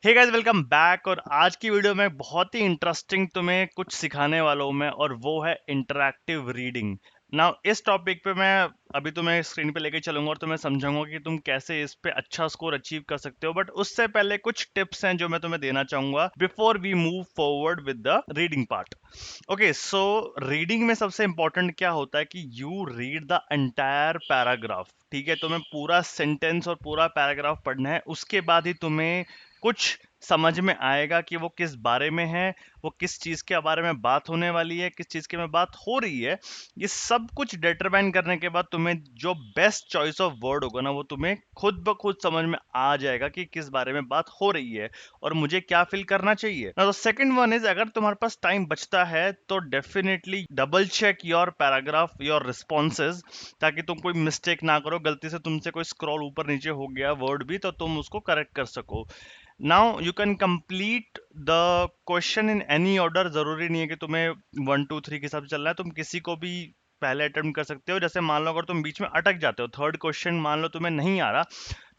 Hey guys, welcome back. और आज की वीडियो में बहुत ही इंटरेस्टिंग तुम्हें कुछ सिखाने वाला हूँ मैं, और वो है इंटरैक्टिव रीडिंग। नाउ इस टॉपिक पे मैं अभी तुम्हें स्क्रीन पे लेके चलूंगा और तुम्हें समझाऊंगा कि तुम कैसे इस पे अच्छा स्कोर अचीव कर सकते हो। बट उससे पहले कुछ टिप्स हैं जो मैं तुम्हें देना चाहूंगा before we move forward with the reading part. Okay, so reading में सबसे इंपॉर्टेंट क्या होता है कि you read the entire paragraph. ठीक है, तुम्हें पूरा सेंटेंस और पूरा पैराग्राफ पढ़ना है, उसके बाद ही तुम्हें कुछ समझ में आएगा कि वो किस बारे में है, वो किस चीज के बारे में बात होने वाली है, किस चीज के में बात हो रही है। ये सब कुछ डिटरमाइन करने के बाद तुम्हें जो बेस्ट चॉइस ऑफ वर्ड होगा ना, वो तुम्हें खुद ब खुद समझ में आ जाएगा कि किस बारे में बात हो रही है और मुझे क्या फील करना चाहिए ना। तो सेकंड वन इज, अगर तुम्हारे पास टाइम बचता है तो definitely double check your paragraph, your responses, ताकि तुम कोई मिस्टेक ना करो। गलती से तुमसे कोई स्क्रॉल ऊपर नीचे हो गया वर्ड भी, तो तुम उसको करेक्ट कर सको। Now you can complete the question in any order. जरूरी नहीं है कि तुम्हें 1 2 3 के हिसाब से चलना है, तुम किसी को भी पहले अटेम्प्ट कर सकते हो। जैसे मान लो अगर तुम बीच में अटक जाते हो, थर्ड क्वेश्चन मान लो तुम्हें नहीं आ रहा,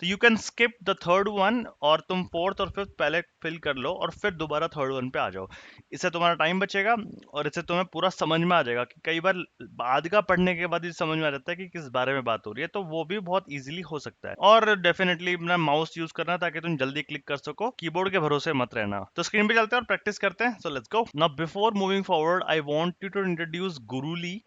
तो you can skip the third one और तुम फोर्थ और फिफ्थ पहले फिल कर लो और फिर दोबारा थर्ड वन पे आ जाओ। इससे तुम्हारा टाइम बचेगा और इससे तुम्हें पूरा समझ में आ जाएगा। कि कई बार बाद का पढ़ने के बाद ही समझ में आ जाता है कि किस बारे में बात हो रही है, तो वो भी बहुत इजीली हो सकता है। और डेफिनेटली अपना माउस यूज करना ताकि तुम जल्दी क्लिक कर सको, कीबोर्ड के भरोसे मत रहना। तो स्क्रीन पे चलते हैं और प्रैक्टिस करते हैं। So let's go. Now before moving forward I want you to introduce Gurully.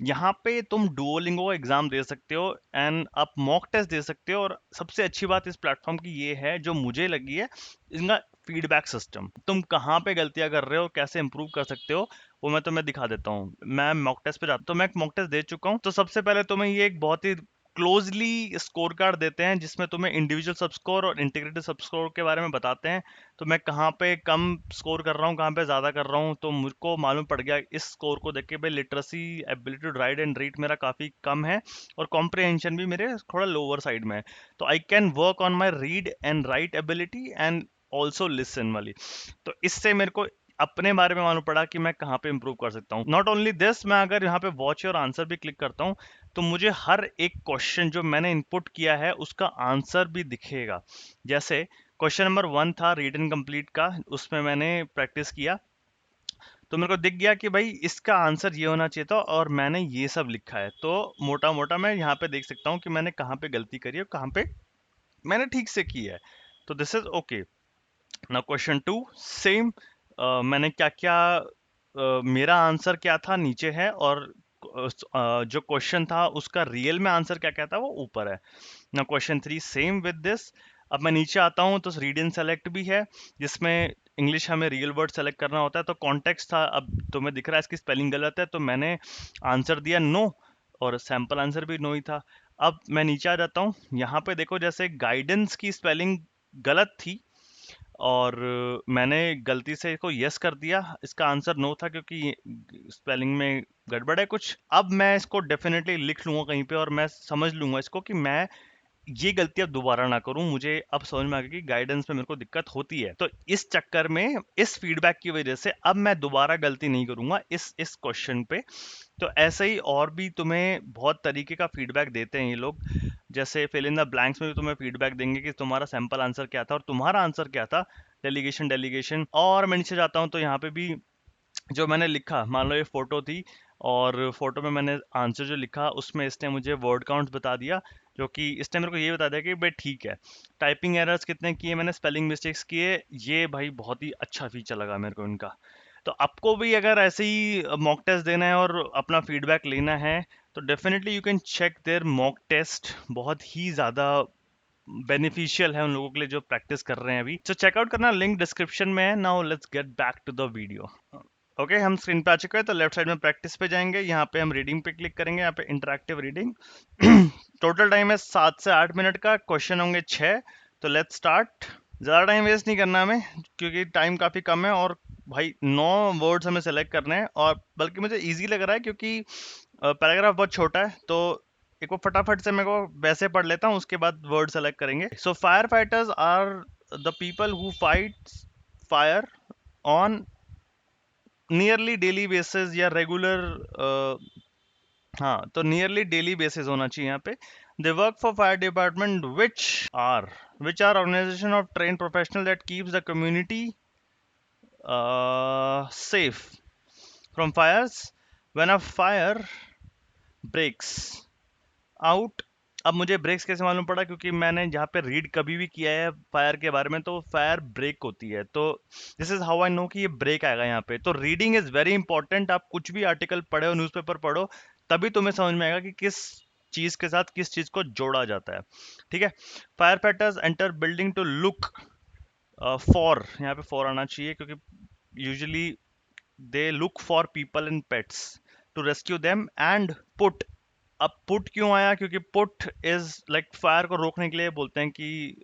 यहाँ पे तुम डुओलिंगो एग्जाम दे सकते हो एंड आप मॉक टेस्ट दे सकते हो। और सबसे अच्छी बात इस प्लेटफॉर्म की ये है, जो मुझे लगी है, इनका फीडबैक सिस्टम। तुम कहाँ पे गलतियां कर रहे हो, कैसे इंप्रूव कर सकते हो, वो मैं तुम्हें दिखा देता हूँ। मैं मॉक टेस्ट पे जाता हूँ, तो मैं एक मॉक टेस्ट दे चुका हूँ। तो सबसे पहले तुम्हें ये एक बहुत ही क्लोजली स्कोर कार्ड देते हैं, जिसमें तुम्हें इंडिविजुअल सब स्कोर और इंटीग्रेटेड सब स्कोर के बारे में बताते हैं। तो मैं कहाँ पे कम स्कोर कर रहा हूँ, कहाँ पे ज्यादा कर रहा हूँ, तो मुझको मालूम पड़ गया इस स्कोर को देख के भाई literacy, ability to write and read मेरा काफी कम है और कॉम्प्रिहेंशन भी मेरे थोड़ा लोअर साइड में है। तो I can work on my read and right ability and also listen वाली। तो इससे मेरे को अपने बारे में मालूम पड़ा कि मैं कहाँ पे इंप्रूव कर सकता हूँ। नॉट ओनली दिस, मैं अगर यहाँ पे वॉच और आंसर भी क्लिक करता हूँ, तो मुझे हर एक क्वेश्चन जो मैंने इनपुट किया है उसका आंसर भी दिखेगा। जैसे क्वेश्चन नंबर 1 था रीड एंड कंप्लीट का, उसमें मैंने प्रैक्टिस किया, तो मेरे को दिख गया कि भाई इसका आंसर ये होना चाहिए था और मैंने ये सब लिखा है। तो मोटा मोटा मैं यहाँ पे देख सकता हूँ कि मैंने कहाँ पे गलती करी है और कहाँ पे मैंने ठीक से की है। तो this is okay. Now question 2 same. मैंने क्या क्या मेरा आंसर क्या था नीचे है, और जो क्वेश्चन था उसका रियल में आंसर क्या क्या था वो ऊपर है। ना क्वेश्चन 3 सेम विद दिस। अब मैं नीचे आता हूँ तो रीड एंड सेलेक्ट भी है, जिसमें इंग्लिश हमें रियल वर्ड सेलेक्ट करना होता है। तो कॉन्टेक्स्ट था, अब तुम्हें दिख रहा है इसकी स्पेलिंग गलत है, तो मैंने आंसर दिया नो, और सैंपल आंसर भी नो ही था। अब मैं नीचे आ जाता हूँ, यहाँ पे देखो जैसे गाइडेंस की स्पेलिंग गलत थी और मैंने गलती से इसको यस कर दिया, इसका आंसर नो था क्योंकि स्पेलिंग में गड़बड़ है कुछ। अब मैं इसको डेफिनेटली लिख लूंगा कहीं पे और मैं समझ लूंगा इसको कि मैं ये गलती अब दोबारा ना करूं। मुझे अब समझ में आ गया कि गाइडेंस में मेरे को दिक्कत होती है, तो इस चक्कर में इस फीडबैक की वजह से अब मैं दोबारा गलती नहीं करूंगा इस क्वेश्चन पे। तो ऐसे ही और भी तुम्हें बहुत तरीके का फीडबैक देते हैं ये लोग। जैसे फिल इन द ब्लैंक्स में भी तुम्हें फीडबैक देंगे कि तुम्हारा सैंपल आंसर क्या था और तुम्हारा आंसर क्या था, डेलीगेशन डेलीगेशन। और मैं नीचे जाता हूँ तो यहाँ पे भी जो मैंने लिखा, मान लो ये फोटो थी और फोटो में मैंने आंसर जो लिखा उसमें इसने मुझे वर्ड काउंट बता दिया, जो कि इसने मेरे को ये बता दिया कि भाई ठीक है। टाइपिंग एरर्स कितने किए मैंने, स्पेलिंग मिस्टेक्स किए, ये भाई बहुत ही अच्छा फीचर लगा मेरे को इनका। तो आपको भी अगर ऐसे ही मॉक टेस्ट देना है और अपना फीडबैक लेना है, तो definitely you can check their mock test. बहुत ही ज़्यादा बेनिफिशियल है उन लोगों के लिए जो प्रैक्टिस कर रहे हैं अभी। तो चेकआउट करना, लिंक डिस्क्रिप्शन में है। Now let's get back to the video. Okay, हम स्क्रीन पे आ चुके हैं, तो लेफ्ट साइड में प्रैक्टिस पे जाएंगे, यहाँ पे हम रीडिंग पे क्लिक करेंगे, यहाँ पे इंटरैक्टिव रीडिंग। टोटल टाइम है 7 से 8 मिनट का, क्वेश्चन होंगे 6। तो लेट्स स्टार्ट। ज़्यादा टाइम वेस्ट नहीं करना हमें क्योंकि टाइम काफ़ी कम है, और भाई 9 वर्ड्स हमें सेलेक्ट करने हैं। और बल्कि मुझे ईजी लग रहा है क्योंकि पैराग्राफ बहुत छोटा है, तो एक वो फटाफट से मेरे को वैसे पढ़ लेता हूँ, उसके बाद वर्ड सेलेक्ट करेंगे। So fire fighters are the people who fight fire on nearly daily basis या रेगुलर। हाँ, तो नियरली डेली बेसिस होना चाहिए यहाँ पे। They work for fire department, which are organization of trained professional that keeps the community safe from fires. When a fire breaks out, अब मुझे breaks कैसे मालूम पड़ा, क्योंकि मैंने जहाँ पे रीड कभी भी किया है फायर के बारे में तो फायर ब्रेक होती है, तो this is how I know कि ये ब्रेक आएगा यहाँ पे। तो रीडिंग इज वेरी इंपॉर्टेंट। आप कुछ भी आर्टिकल पढ़े हो, न्यूज़पेपर पढ़ो, तभी तुम्हें समझ में आएगा कि किस चीज के साथ किस चीज को जोड़ा जाता है। ठीक है। Fire fighters enter building to look for, यहाँ पे फॉर आना चाहिए क्योंकि usually they look for people and pets to rescue them and put. अब पुट क्यों आया, क्योंकि पुट इज लाइक फायर को रोकने के लिए बोलते हैं कि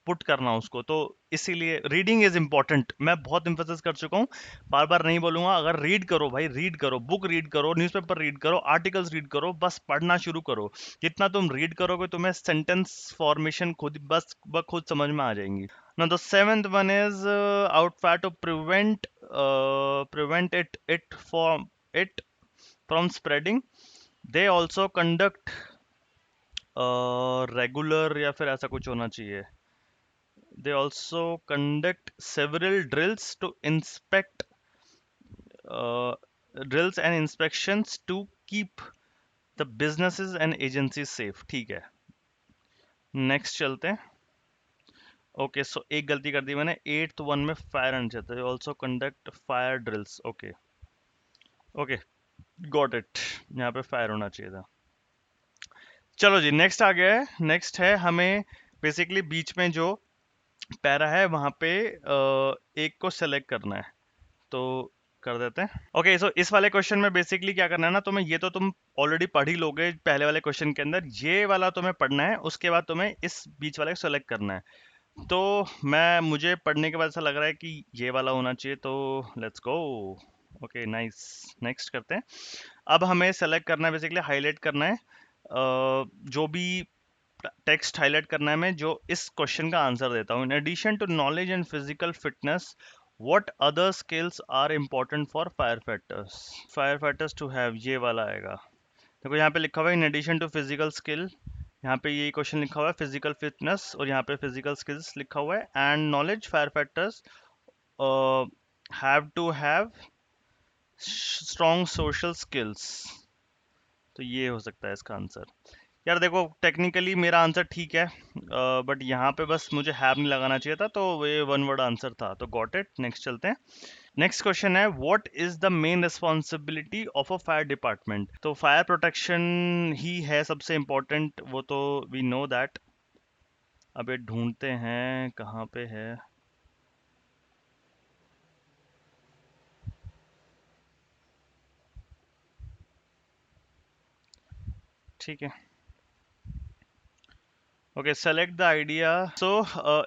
पुट करना उसको, तो इसीलिए रीडिंग इज इंपॉर्टेंट। मैं बहुत इम्फेसिस कर चुका हूँ, बार बार नहीं बोलूंगा। अगर रीड करो भाई, रीड करो, बुक रीड करो, न्यूज़पेपर रीड करो, आर्टिकल्स रीड करो, बस पढ़ना शुरू करो। जितना तुम रीड करोगे तुम्हें सेंटेंस फॉर्मेशन खुद बस खुद समझ में आ जाएंगी ना। The seventh one is out fire to prevent it from spreading. They also conduct regular, या फिर ऐसा कुछ होना चाहिए, they also conduct several uh, drills and inspections to keep the businesses and agencies safe। ठीक है, नेक्स्ट चलते हैं। ओके सो एक गलती कर दी मैंने, एट्थ वन में फायर आना चाहिए था, also conduct fire drills. Okay okay, got it, यहाँ पे फायर होना चाहिए था। चलो जी, नेक्स्ट आ गया है। नेक्स्ट है हमें बेसिकली बीच में जो पैरा है वहां पे एक को सेलेक्ट करना है, तो कर देते हैं। ओके सो इस वाले क्वेश्चन में बेसिकली क्या करना है ना, तुम्हें ये तो तुम ऑलरेडी पढ़ ही लोगे पहले वाले क्वेश्चन के अंदर, ये वाला तुम्हें पढ़ना है, उसके बाद तुम्हें इस बीच वाले को सेलेक्ट करना है। तो मुझे पढ़ने के बाद ऐसा लग रहा है कि ये वाला होना चाहिए, तो let's go. Okay nice, next करते हैं। अब हमें सेलेक्ट करना है, बेसिकली हाईलाइट करना है जो भी टेक्स्ट हाईलाइट करना है, मैं जो इस क्वेश्चन का आंसर देता हूँ। In addition to knowledge and physical fitness, what other skills are important for fire fighters to have, ये वाला आएगा। देखो यहाँ पे लिखा हुआ है in addition to physical skill, यहाँ पे ये क्वेश्चन लिखा हुआ है फिजिकल फिटनेस, और यहाँ पे फिजिकल स्किल्स लिखा हुआ है, and knowledge fire fighters have to have strong social skills. तो ये हो सकता है इसका आंसर। यार देखो टेक्निकली मेरा आंसर ठीक है, बट यहाँ पे बस मुझे हैव नहीं लगाना चाहिए था, तो ये वन वर्ड आंसर था, तो गॉट इट। नेक्स्ट चलते हैं। नेक्स्ट क्वेश्चन है what is the main responsibility of a fire department. तो फायर प्रोटेक्शन ही है सबसे इम्पोर्टेंट, वो तो वी नो दैट। अब ये ढूंढते हैं कहाँ पे है। ठीक है, ओके सेलेक्ट द आइडिया। सो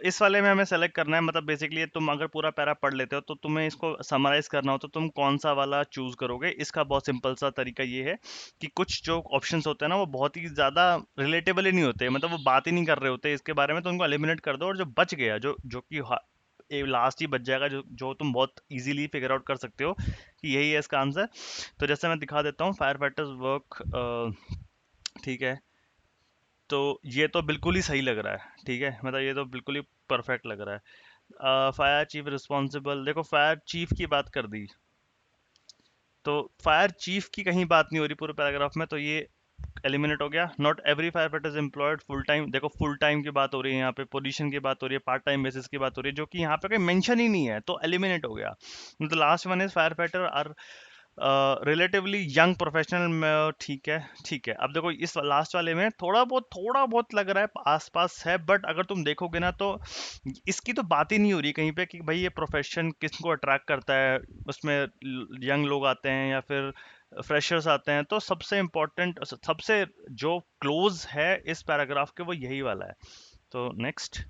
इस वाले में हमें सेलेक्ट करना है, मतलब बेसिकली तुम अगर पूरा पैरा पढ़ लेते हो तो तुम्हें इसको समराइज करना हो तो तुम कौन सा वाला चूज करोगे। इसका बहुत सिंपल सा तरीका ये है कि कुछ जो ऑप्शंस होते हैं ना वो बहुत ही ज्यादा रिलेटेबल ही नहीं होते, मतलब वो बात ही नहीं कर रहे होते इसके बारे में, तो उनको एलिमिनेट कर दो, और जो बच गया जो जो कि लास्ट ही बच जाएगा, जो जो तुम बहुत इजीली फिगर आउट कर सकते हो कि यही है इसका आंसर। तो जैसे मैं दिखा देता हूँ, फायर फाइटर्स वर्क, ठीक है, तो ये तो बिल्कुल ही सही लग रहा है। ठीक है, मतलब ये तो बिल्कुल ही परफेक्ट लग रहा है। फायर चीफ रिस्पॉन्सिबल, देखो फायर चीफ की बात कर दी, तो फायर चीफ की कहीं बात नहीं हो रही पूरे पैराग्राफ में, तो ये एलिमिनेट हो गया। Not every fire fighter is employed full time, देखो फुल टाइम की बात हो रही है यहाँ पे, पोजीशन की बात हो रही है, पार्ट टाइम बेसिस की बात हो रही है, जो कि यहाँ पे कोई मेंशन ही नहीं है, तो एलिमिनेट हो गया। The last one is fire fighter are relatively young professional, ठीक है ठीक है। अब देखो इस लास्ट वाले में थोड़ा बहुत लग रहा है आसपास है, बट अगर तुम देखोगे ना तो इसकी तो बात ही नहीं हो रही कहीं पे कि भाई ये प्रोफेशन किसको अट्रैक्ट करता है, उसमें यंग लोग आते हैं या फिर फ्रेशर्स आते हैं। तो सबसे इम्पोर्टेंट, सबसे जो क्लोज है इस पैराग्राफ के, वो यही वाला है। तो next.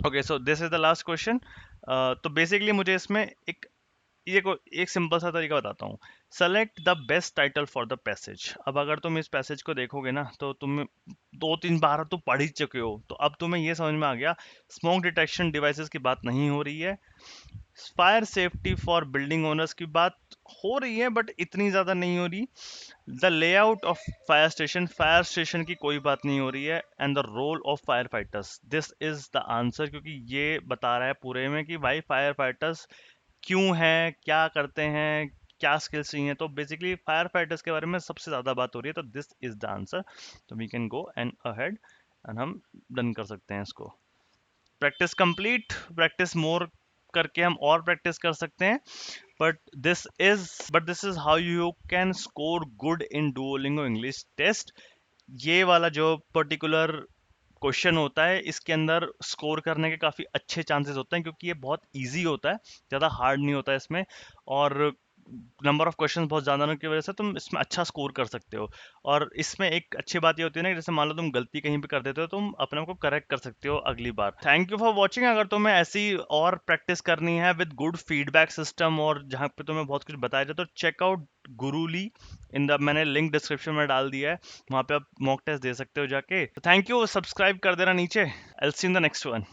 Okay so this is the last question. तो बेसिकली मुझे इसमें ये को एक सिंपल सा तरीका बताता हूँ। Select the best title for the passage. अब अगर तुम इस पैसेज को देखोगे ना तो तुम दो तीन बार तो पढ़ ही चुके हो, तो अब तुम्हें ये समझ में आ गया स्मोक डिटेक्शन डिवाइसेस की बात नहीं हो रही है, fire safety for building owners की बात हो रही है बट इतनी ज्यादा नहीं हो रही। The layout of fire station की कोई बात नहीं हो रही है। And the role of fire fighters, this is the answer, क्योंकि ये बता रहा है पूरे में कि भाई फायर फाइटर्स क्यों है, क्या करते हैं, क्या स्किल्स चाहिए। तो बेसिकली फायर फाइटर्स के बारे में सबसे ज्यादा बात हो रही है, तो दिस इज द आंसर। तो we can go and ahead and हम डन कर सकते हैं इसको। प्रैक्टिस कंप्लीट, प्रैक्टिस मोर करके हम और प्रैक्टिस कर सकते हैं। But this is how you can score good in Duolingo English test. ये वाला जो पर्टिकुलर क्वेश्चन होता है इसके अंदर स्कोर करने के काफी अच्छे चांसेस होते हैं, क्योंकि ये बहुत इजी होता है, ज्यादा हार्ड नहीं होता है इसमें। और नंबर ऑफ क्वेश्चन बहुत ज्यादा होने की वजह से तुम इसमें अच्छा स्कोर कर सकते हो। और इसमें एक अच्छी बात ये होती है ना कि जैसे मान लो तुम गलती कहीं पे कर देते हो, तुम अपने आप को करेक्ट कर सकते हो अगली बार। Thank you for watching. अगर तुम्हें ऐसी और प्रैक्टिस करनी है विद गुड फीडबैक सिस्टम और जहाँ पे तुम्हें बहुत कुछ बताया जाए, तो चेकआउट गुरुली इन द, मैंने लिंक डिस्क्रिप्शन में डाल दिया है, वहां पे आप मॉक टेस्ट दे सकते हो जाके। थैंक यू, सब्सक्राइब कर देना नीचे। I will see in the next one.